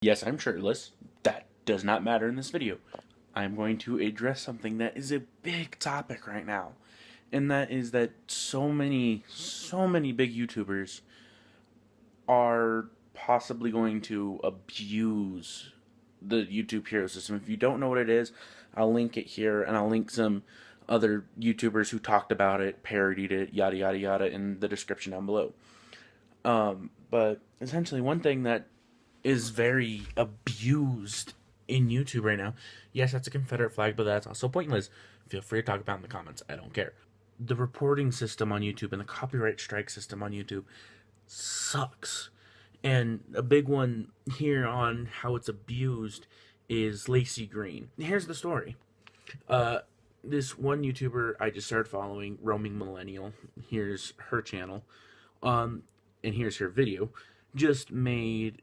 Yes, I'm shirtless. That does not matter in this video. I'm going to address something that is a big topic right now. And that is that so many big YouTubers are possibly going to abuse the YouTube hero system. If you don't know what it is, I'll link it here, and I'll link some other YouTubers who talked about it, parodied it, yada yada yada, in the description down below. But essentially, one thing that is very abused in YouTube right now. Yes, that's a Confederate flag, but that's also pointless. Feel free to talk about it in the comments. I don't care. The reporting system on YouTube and the copyright strike system on YouTube sucks. And a big one here on how it's abused is Lacy Green. Here's the story. This one YouTuber I just started following, Roaming Millennial. Here's her channel. And here's her video. Just made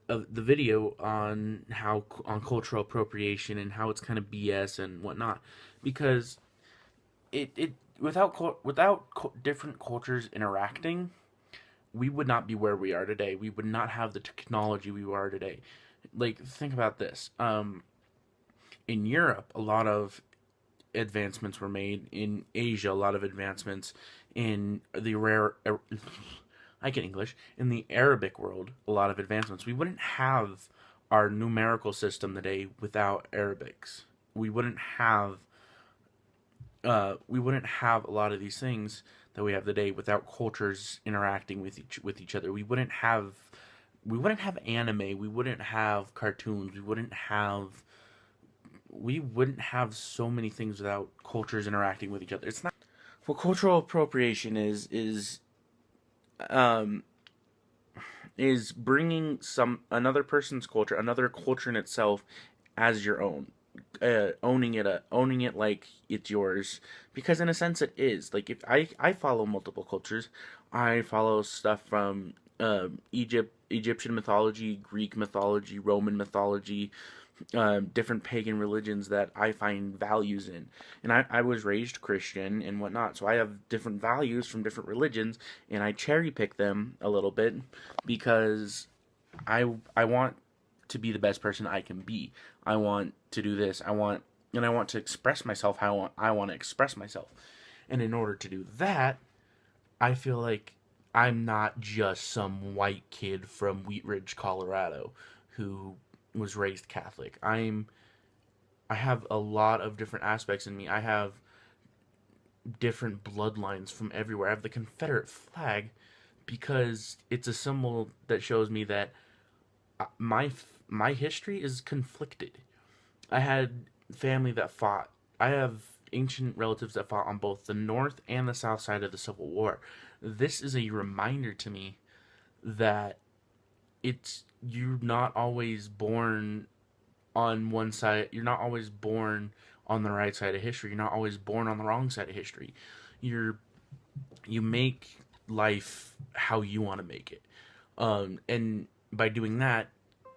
the video on cultural appropriation and how it's kind of BS and whatnot, because without different cultures interacting, we would not be where we are today. We would not have the technology we are today. Like, think about this. In Europe, a lot of advancements were made. In Asia, a lot of advancements. In the in the Arabic world, a lot of advancements. We wouldn't have our numerical system today without Arabics. We wouldn't have a lot of these things that we have today without cultures interacting with each other. We wouldn't have anime. We wouldn't have cartoons. We wouldn't have so many things without cultures interacting with each other. It's not what cultural appropriation is bringing another person's culture, another culture in itself, as your own, owning it like it's yours. Because in a sense, it is. Like, if I follow multiple cultures, I follow stuff from Egyptian mythology, Greek mythology, Roman mythology, different pagan religions that I find values in. And I was raised Christian and whatnot, so I have different values from different religions, and I cherry pick them a little bit because I want to be the best person I can be. I want to do this. I want to express myself how I want to express myself. And in order to do that, I feel like I'm not just some white kid from Wheat Ridge, Colorado, who was raised Catholic. I have a lot of different aspects in me. I have different bloodlines from everywhere. I have the Confederate flag because it's a symbol that shows me that my history is conflicted. I had family that fought. I have ancient relatives that fought on both the north and the south side of the Civil War. This is a reminder to me that you're not always born on one side. You're not always born on the right side of history. You're not always born on the wrong side of history. You make life how you want to make it. And by doing that,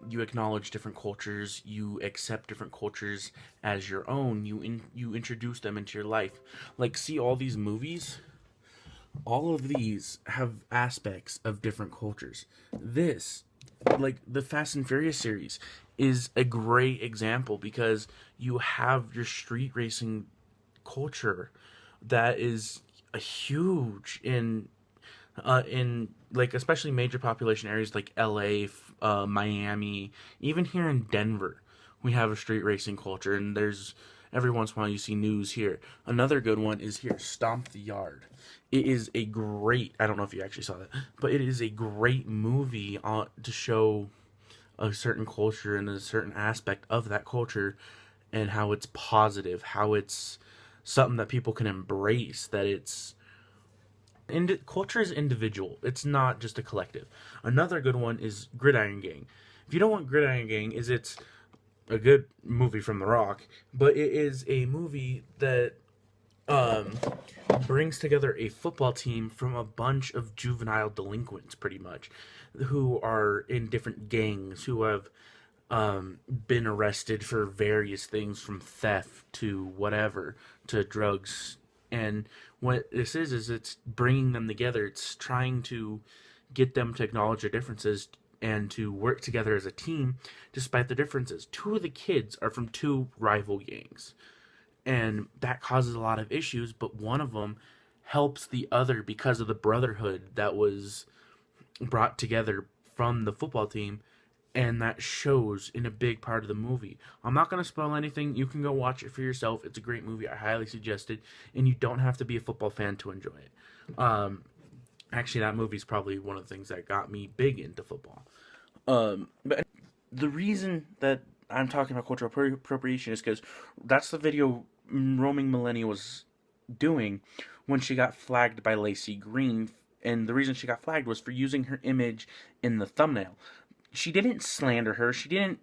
you acknowledge different cultures. You accept different cultures as your own. You introduce them into your life. Like, see all these movies? All of these have aspects of different cultures. This, like the Fast and Furious series, is a great example because you have your street racing culture that is a huge in like, especially major population areas like LA, Miami, even here in Denver, we have a street racing culture, and there's every once in a while you see news here. Another good one is here, Stomp the Yard. It is a great, I don't know if you actually saw that, but it is a great movie to show a certain culture and a certain aspect of that culture and how it's positive, how it's something that people can embrace, that it's... culture is individual. It's not just a collective. Another good one is Gridiron Gang. If you don't want Gridiron Gang, it's a good movie from The Rock, but it is a movie that brings together a football team from a bunch of juvenile delinquents, pretty much, who are in different gangs, who have been arrested for various things, from theft to whatever, to drugs. And what this is it's bringing them together. It's trying to get them to acknowledge their differences and to work together as a team despite the differences. Two of the kids are from two rival gangs, and that causes a lot of issues, but one of them helps the other because of the brotherhood that was brought together from the football team, and that shows in a big part of the movie. I'm not going to spoil anything. You can go watch it for yourself. It's a great movie. I highly suggest it, and you don't have to be a football fan to enjoy it. Actually, that movie's probably one of the things that got me big into football. But the reason that I'm talking about cultural appropriation is because that's the video Roaming Millennial was doing when she got flagged by Lacy Green, and the reason she got flagged was for using her image in the thumbnail. She didn't slander her. She didn't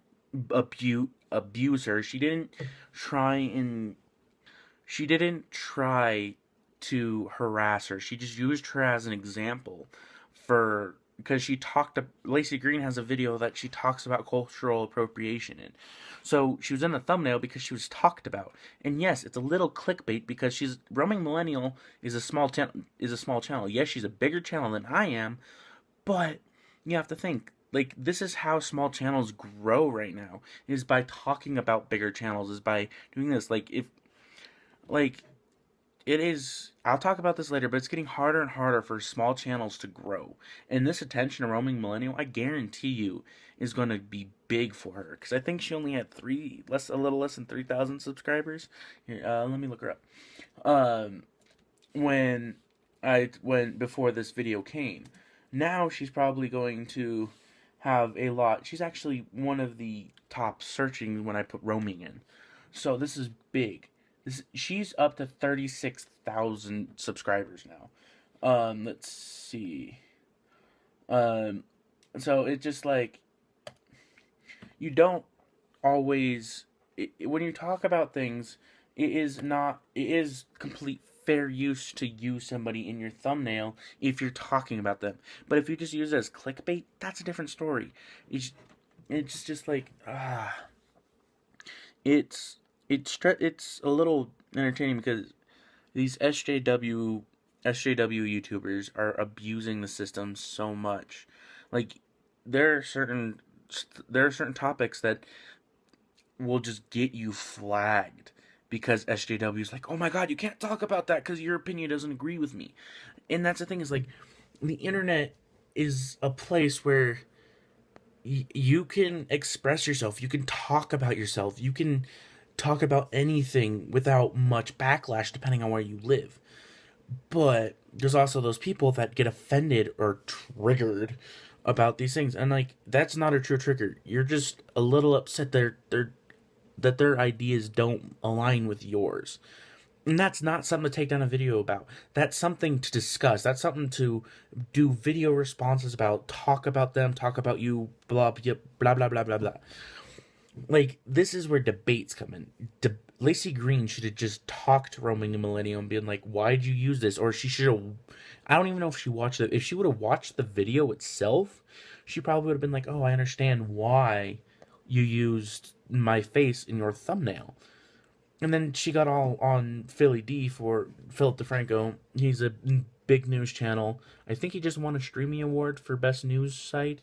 abuse her. She didn't try to harass her. She just used her as an example because Lacy Green has a video that she talks about cultural appropriation in. So she was in the thumbnail because she was talked about. And yes, it's a little clickbait because Roaming Millennial is a small channel. Yes, she's a bigger channel than I am, but you have to think, like, this is how small channels grow right now, is by talking about bigger channels, is by doing this. I'll talk about this later, but it's getting harder and harder for small channels to grow. And this attention to Roaming Millennial, I guarantee you, is going to be big for her. Because I think she only had a little less than 3,000 subscribers. Here, let me look her up. Before this video came. Now she's probably going to have a lot. She's actually one of the top searching when I put roaming in. So this is big. She's up to 36,000 subscribers now. Let's see. So it's just like, you don't always, when you talk about things, it is complete fair use to use somebody in your thumbnail if you're talking about them. But if you just use it as clickbait, that's a different story. It's just like, it's a little entertaining because these SJW YouTubers are abusing the system so much. Like, there are certain topics that will just get you flagged because SJW is like, oh my god, you can't talk about that because your opinion doesn't agree with me. And that's the thing, is like, the internet is a place where you can express yourself, you can talk about yourself, you can talk about anything without much backlash depending on where you live. But there's also those people that get offended or triggered about these things, and like, that's not a true trigger. You're just a little upset that their ideas don't align with yours. And that's not something to take down a video about. That's something to discuss. That's something to do video responses about, talk about them, talk about you, blah blah blah blah blah blah blah. Like, this is where debates come in. Lacy Green should have just talked to Roaming the Millennial and been like, why'd you use this? Or she should have, I don't even know if she watched it. If she would have watched the video itself, she probably would have been like, oh, I understand why you used my face in your thumbnail. And then she got all on Philly D for Philip DeFranco. He's a big news channel. I think he just won a streaming award for best news site.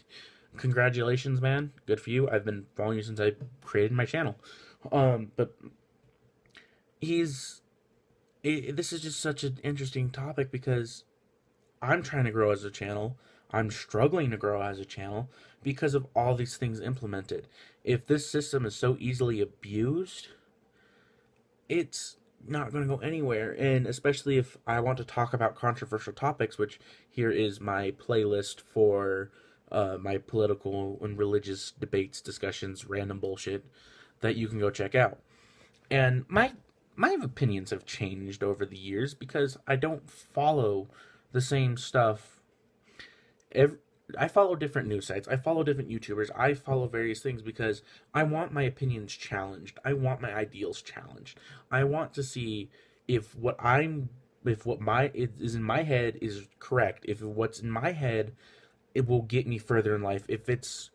Congratulations, man. Good for you. I've been following you since I created my channel. But this is just such an interesting topic because I'm trying to grow as a channel. I'm struggling to grow as a channel because of all these things implemented. If this system is so easily abused, it's not going to go anywhere. And especially if I want to talk about controversial topics, which here is my playlist for my political and religious debates, discussions, random bullshit that you can go check out. And my opinions have changed over the years because I don't follow the same stuff. I follow different news sites. I follow different YouTubers. I follow various things because I want my opinions challenged. I want my ideals challenged. I want to see if what is in my head is correct. If what's in my head, it will get me further in life. If it's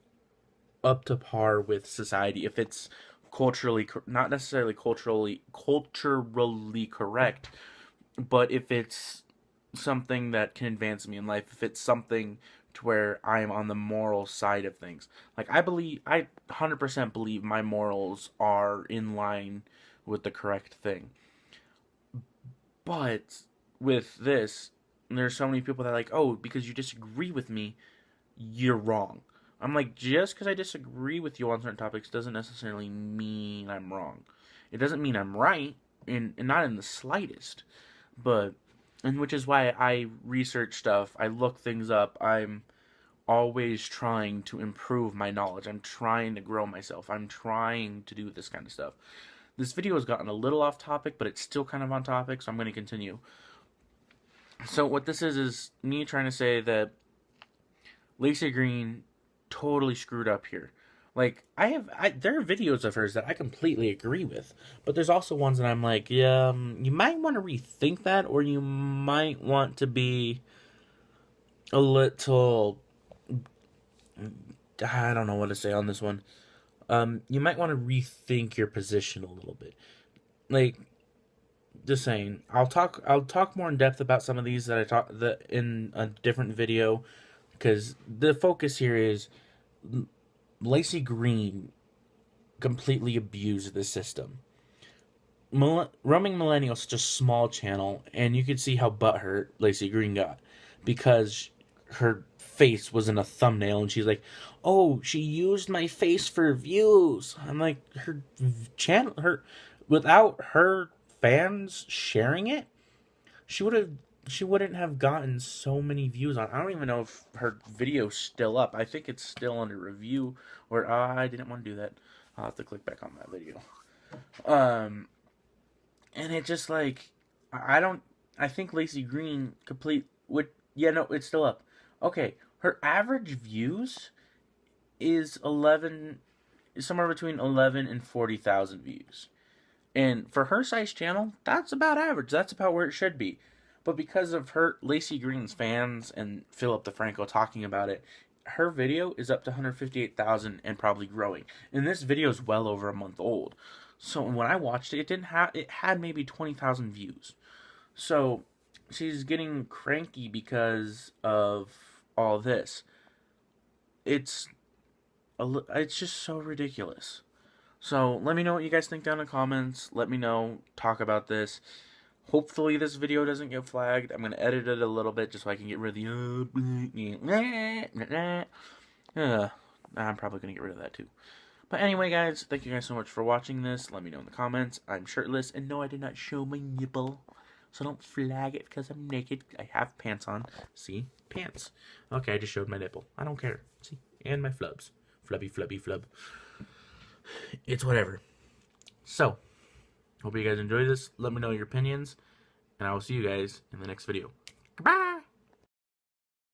up to par with society. If it's not necessarily culturally correct, but if it's something that can advance me in life, if it's something to where I am on the moral side of things. Like, I 100% believe my morals are in line with the correct thing. But with this, there's so many people that are like, oh, because you disagree with me, you're wrong. I'm like, just because I disagree with you on certain topics doesn't necessarily mean I'm wrong. It doesn't mean I'm right, and not in the slightest. But, and which is why I research stuff, I look things up, I'm always trying to improve my knowledge. I'm trying to grow myself. I'm trying to do this kind of stuff. This video has gotten a little off topic, but it's still kind of on topic, so I'm going to continue. So what this is me trying to say that Lacy Green totally screwed up here. Like, there are videos of hers that I completely agree with, but there's also ones that I'm like, yeah, you might want to rethink that, or you might want to be a little, I don't know what to say on this one. You might want to rethink your position a little bit. Like, just saying, I'll talk more in depth about some of these in a different video, because the focus here is Lacy Green completely abused the system. Roaming Millennial is such a small channel, and you could see how butthurt Lacy Green got because her face was in a thumbnail, and she's like, "Oh, she used my face for views." I'm like, her channel, without her fans sharing it, she wouldn't have gotten so many views on. I don't even know if her video's still up. I think it's still under review, or I didn't want to do that. I'll have to click back on that video. And it just like, I think Lacy Green it's still up. Okay, her average views is somewhere between 11 and 40,000 views. And for her size channel, that's about average. That's about where it should be. But because of Lacy Green's fans and Philip DeFranco talking about it, her video is up to 158,000 and probably growing. And this video is well over a month old. So when I watched it, it had maybe 20,000 views. So she's getting cranky because of all this. It's just so ridiculous. So let me know what you guys think down in the comments. Let me know. Talk about this. Hopefully this video doesn't get flagged. I'm going to edit it a little bit just so I can get rid of the... I'm probably going to get rid of that too. But anyway, guys, thank you guys so much for watching this. Let me know in the comments. I'm shirtless, and no, I did not show my nipple. So don't flag it because I'm naked. I have pants on. See? Pants. Okay, I just showed my nipple. I don't care. See? And my flubs. Flubby, flubby, flub. It's whatever. So, hope you guys enjoy this. Let me know your opinions, and I will see you guys in the next video. Goodbye!